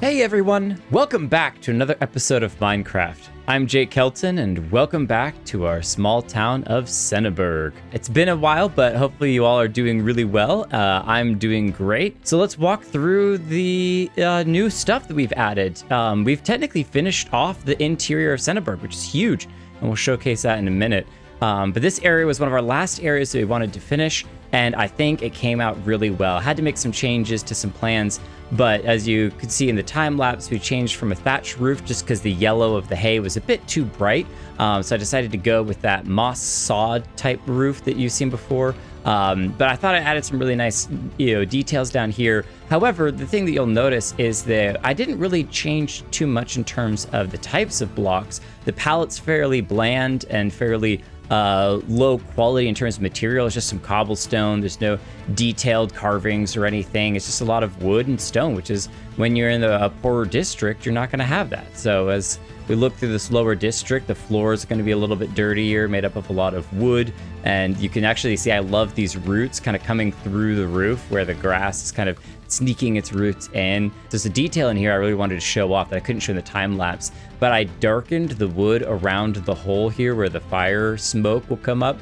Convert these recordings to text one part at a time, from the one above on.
Hey everyone, welcome back to another episode of Minecraft. I'm Jake Kelton and welcome back to our small town of Senaburg. It's been a while, but hopefully you all are doing really well. I'm doing great. So let's walk through the new stuff that we've added. We've technically finished off the interior of Senaburg, which is huge, and we'll showcase that in a minute. But this area was one of our last areas that we wanted to finish, and I think it came out really well. I had to make some changes to some plans, but as you could see in the time lapse, we changed from a thatched roof just because the yellow of the hay was a bit too bright. So I decided to go with that moss sod type roof that you've seen before. But I thought I added some really nice, details down here. However, the thing that you'll notice is that I didn't really change too much in terms of the types of blocks. The palette's fairly bland and fairly low quality in terms of material. It's just some cobblestone. There's no detailed carvings or anything. It's just a lot of wood and stone, which is when you're in the poorer district, you're not going to have that. So as we look through this lower district, the floors are going to be a little bit dirtier, made up of a lot of wood. And you can actually see I love these roots kind of coming through the roof where the grass is kind of sneaking its roots in. There's a detail in here I really wanted to show off that I couldn't show in the time lapse, but I darkened the wood around the hole here where the fire smoke will come up,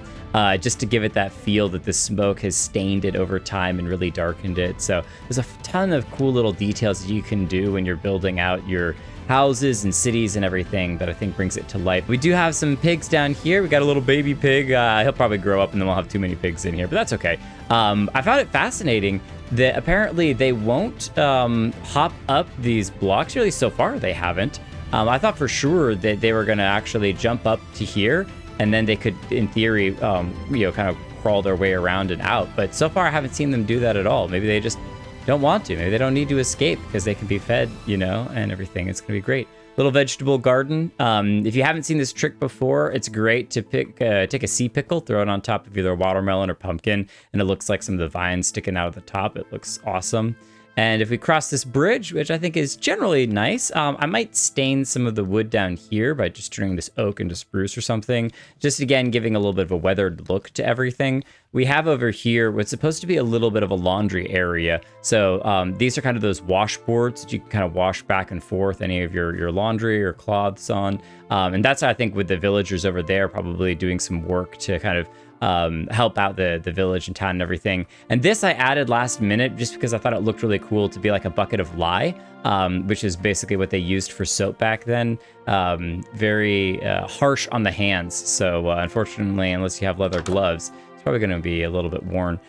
just to give it that feel that the smoke has stained it over time and really darkened it. So there's a ton of cool little details that you can do when you're building out your houses and cities and everything that I think brings it to life. We do have some pigs down here. We got a little baby pig. He'll probably grow up and then we'll have too many pigs in here, but that's okay. I found it fascinating that apparently they won't hop up these blocks. Really, so far they haven't. I thought for sure that they were going to actually jump up to here and then they could, in theory, kind of crawl their way around and out. But so far I haven't seen them do that at all. Maybe they just don't want to. Maybe they don't need to escape because they can be fed, and everything. It's going to be great. Little vegetable garden. If you haven't seen this trick before, it's great to take a sea pickle, throw it on top of either watermelon or pumpkin, and it looks like some of the vines sticking out of the top. It looks awesome. And if we cross this bridge, which I think is generally nice, I might stain some of the wood down here by just turning this oak into spruce or something. Just again, giving a little bit of a weathered look to everything. We have over here what's supposed to be a little bit of a laundry area. So these are kind of those washboards that you can kind of wash back and forth any of your laundry or cloths on. And that's, I think, with the villagers over there probably doing some work to kind of help out the village and town and everything. And this I added last minute just because I thought it looked really cool to be like a bucket of lye, which is basically what they used for soap back then. Very harsh on the hands. So unfortunately, unless you have leather gloves, it's probably going to be a little bit worn.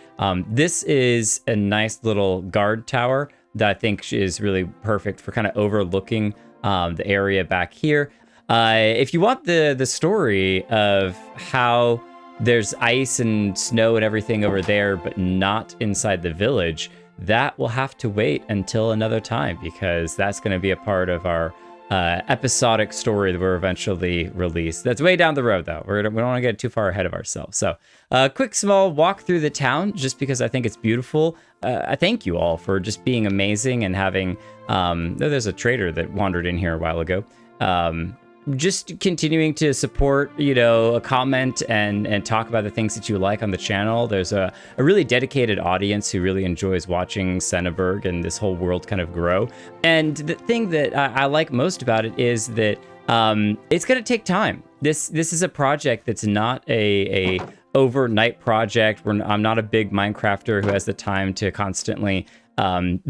This is a nice little guard tower that I think is really perfect for kind of overlooking the area back here. If you want the story of how there's ice and snow and everything over there, but not inside the village, that will have to wait until another time because that's going to be a part of our episodic story that we're eventually released. That's way down the road, though. We don't want to get too far ahead of ourselves. So a quick small walk through the town just because I think it's beautiful. I thank you all for just being amazing and having... there's a trader that wandered in here a while ago. Just continuing to support, a comment and talk about the things that you like on the channel. There's a really dedicated audience who really enjoys watching Senaburg and this whole world kind of grow. And the thing that I like most about it is that it's going to take time. This is a project that's not a overnight project. I'm not a big Minecrafter who has the time to constantly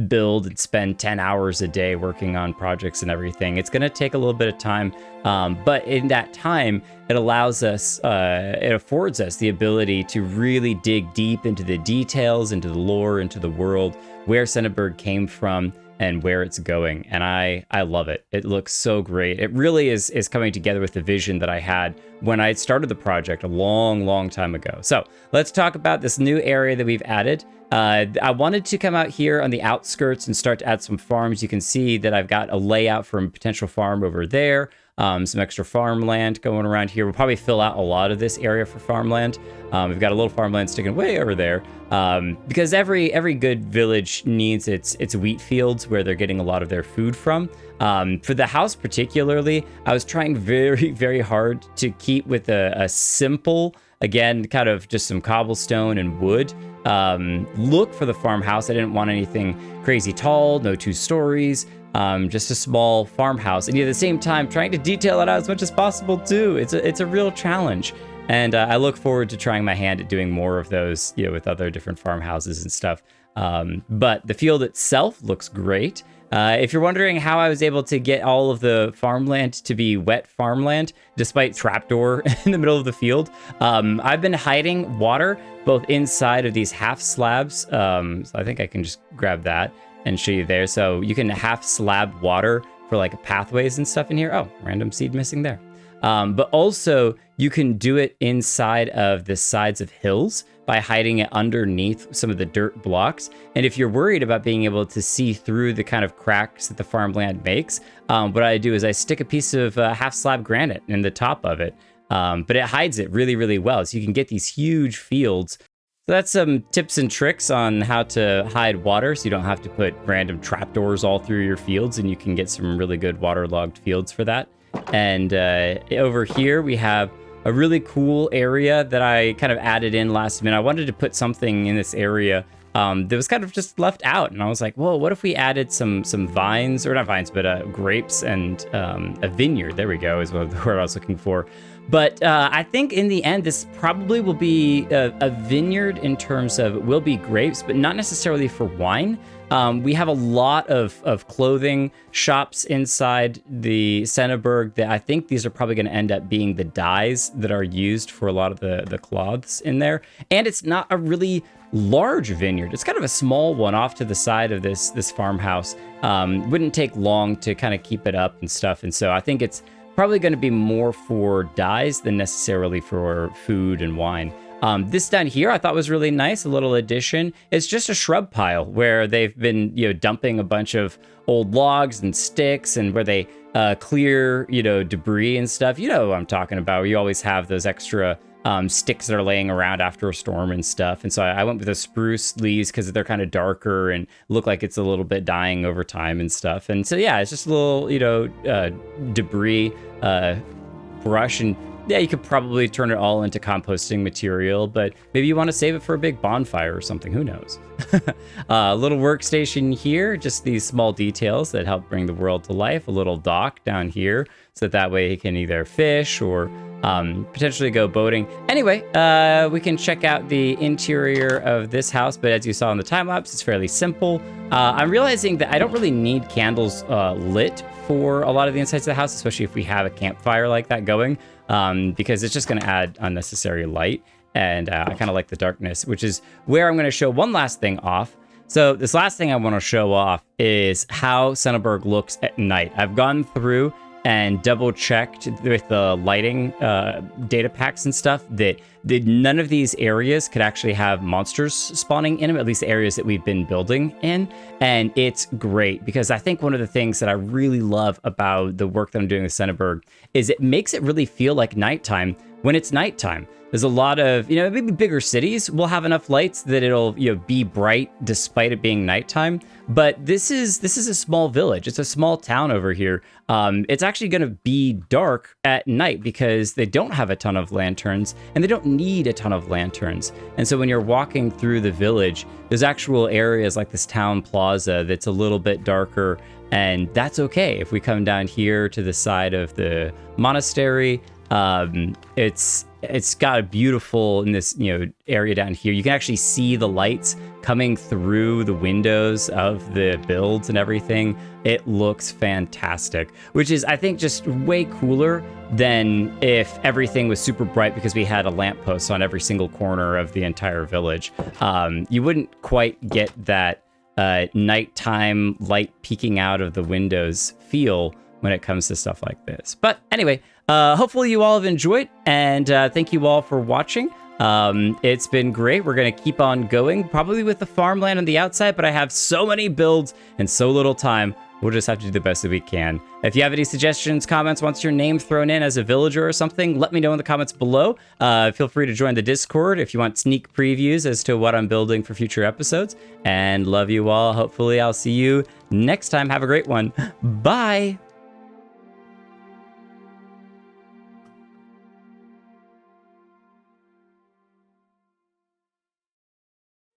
build and spend 10 hours a day working on projects and everything. It's going to take a little bit of time, but in that time, it allows us, it affords us the ability to really dig deep into the details, into the lore, into the world, where Senaburg came from and where it's going. And I love it. It looks so great. It really is coming together with the vision that I had when I started the project a long time ago. So let's talk about this new area that we've added. I wanted to come out here on the outskirts and start to add some farms. You can see that I've got a layout for a potential farm over there. Some extra farmland going around here. We'll probably fill out a lot of this area for farmland. We've got a little farmland sticking way over there because every good village needs its wheat fields where they're getting a lot of their food from. For the house particularly, I was trying very hard to keep with a simple, again, kind of just some cobblestone and wood look for the farmhouse. I didn't want anything crazy tall, no 2 stories. just a small farmhouse, and at the same time trying to detail it out as much as possible too. It's a real challenge. And I look forward to trying my hand at doing more of those, with other different farmhouses and stuff. But the field itself looks great. If you're wondering how I was able to get all of the farmland to be wet farmland, despite trapdoor in the middle of the field, I've been hiding water both inside of these half slabs. So I think I can just grab that and show you there. So you can half slab water for like pathways and stuff in here. Oh, random seed missing there. But also you can do it inside of the sides of hills by hiding it underneath some of the dirt blocks. And if you're worried about being able to see through the kind of cracks that the farmland makes, what I do is I stick a piece of half slab granite in the top of it. But it hides it really, really well. So you can get these huge fields. So that's some tips and tricks on how to hide water so you don't have to put random trapdoors all through your fields, and you can get some really good waterlogged fields for that. And over here we have a really cool area that I kind of added in last minute. I wanted to put something in this area that was kind of just left out. And I was like, whoa, what if we added some vines, or not vines, but grapes and a vineyard. There we go, is what the word I was looking for. But I think in the end, this probably will be a vineyard in terms of will be grapes, but not necessarily for wine. We have a lot of clothing shops inside the Senaburg that I think these are probably going to end up being the dyes that are used for a lot of the cloths in there. And it's not a really large vineyard. It's kind of a small one off to the side of this farmhouse. Wouldn't take long to kind of keep it up and stuff. And so I think it's probably going to be more for dyes than necessarily for food and wine. This down here I thought was really nice, a little addition. It's just a shrub pile where they've been, dumping a bunch of old logs and sticks, and where they clear, debris and stuff. You know what I'm talking about. You always have those extra sticks that are laying around after a storm and stuff. And so I went with the spruce leaves because they're kind of darker and look like it's a little bit dying over time and stuff. And so, yeah, it's just a little, debris brush. And yeah, you could probably turn it all into composting material, but maybe you want to save it for a big bonfire or something. Who knows? A little workstation here, just these small details that help bring the world to life. A little dock down here, so that way he can either fish or potentially go boating. Anyway, we can check out the interior of this house, but as you saw in the time lapse, it's fairly simple. I'm realizing that I don't really need candles lit for a lot of the insides of the house, especially if we have a campfire like that going, because it's just going to add unnecessary light. And I kind of like the darkness, which is where I'm going to show one last thing off. So this last thing I want to show off is how Senaburg looks at night. I've gone through and double checked with the lighting data packs and stuff that none of these areas could actually have monsters spawning in them, at least the areas that we've been building in. And it's great because I think one of the things that I really love about the work that I'm doing with Senaburg is it makes it really feel like nighttime when it's nighttime. There's a lot of, maybe bigger cities will have enough lights that it'll, be bright despite it being nighttime. But this is a small village. It's a small town over here. It's actually going to be dark at night because they don't have a ton of lanterns and they don't need a ton of lanterns. And so when you're walking through the village, there's actual areas like this town plaza that's a little bit darker. And that's okay. If we come down here to the side of the monastery, it's got a beautiful in this area down here. You can actually see the lights coming through the windows of the builds and everything. It looks fantastic, which is I think just way cooler than if everything was super bright because we had a lamppost on every single corner of the entire village. You wouldn't quite get that nighttime light peeking out of the windows feel when it comes to stuff like this. But anyway, hopefully you all have enjoyed, and thank you all for watching. It's been great. We're going to keep on going, probably with the farmland on the outside, but I have so many builds and so little time. We'll just have to do the best that we can. If you have any suggestions, comments, wants your name thrown in as a villager or something, let me know in the comments below. Feel free to join the Discord if you want sneak previews as to what I'm building for future episodes. And love you all. Hopefully I'll see you next time. Have a great one. Bye.